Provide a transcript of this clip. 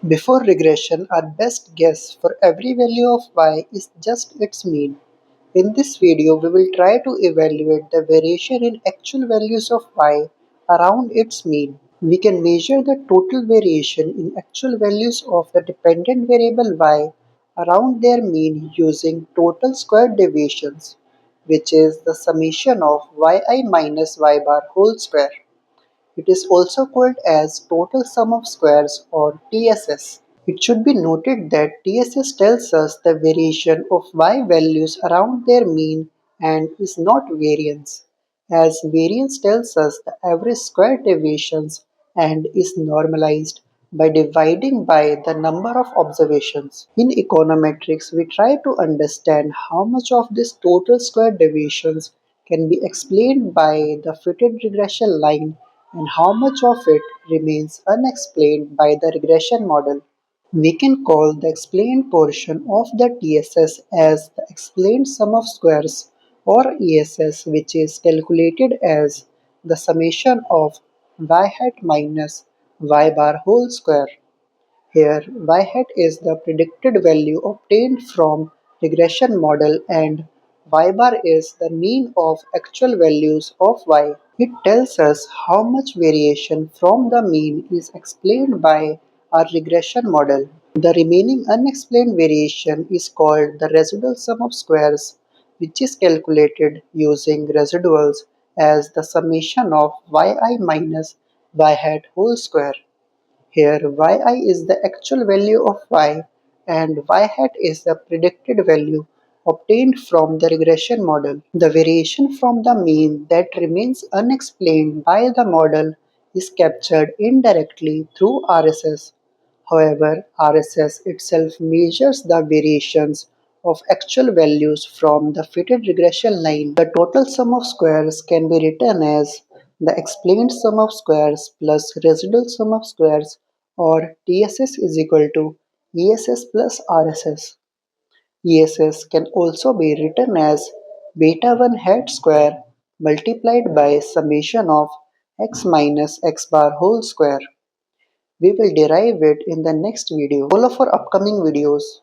Before regression, our best guess for every value of y is just its mean. In this video, we will try to evaluate the variation in actual values of y around its mean. We can measure the total variation in actual values of the dependent variable y around their mean using total square deviations, which is the summation of yi minus y bar whole square. It is also called as total sum of squares or TSS. It should be noted that TSS tells us the variation of y values around their mean and is not variance, as variance tells us the average square deviations and is normalized by dividing by the number of observations. In econometrics, we try to understand how much of this total square deviations can be explained by the fitted regression line and how much of it remains unexplained by the regression model. We can call the explained portion of the TSS as the explained sum of squares or ESS, which is calculated as the summation of y hat minus y bar whole square. Here y hat is the predicted value obtained from regression model and y bar is the mean of actual values of y. It tells us how much variation from the mean is explained by our regression model. The remaining unexplained variation is called the residual sum of squares, which is calculated using residuals as the summation of yi minus y hat whole square. Here yi is the actual value of y and y hat is the predicted value obtained from the regression model. The variation from the mean that remains unexplained by the model is captured indirectly through RSS. However, RSS itself measures the variations of actual values from the fitted regression line. The total sum of squares can be written as the explained sum of squares plus residual sum of squares, or TSS is equal to ESS plus RSS. ESS can also be written as beta 1 hat square multiplied by summation of x minus x bar whole square. We will derive it in the next video. Follow for upcoming videos.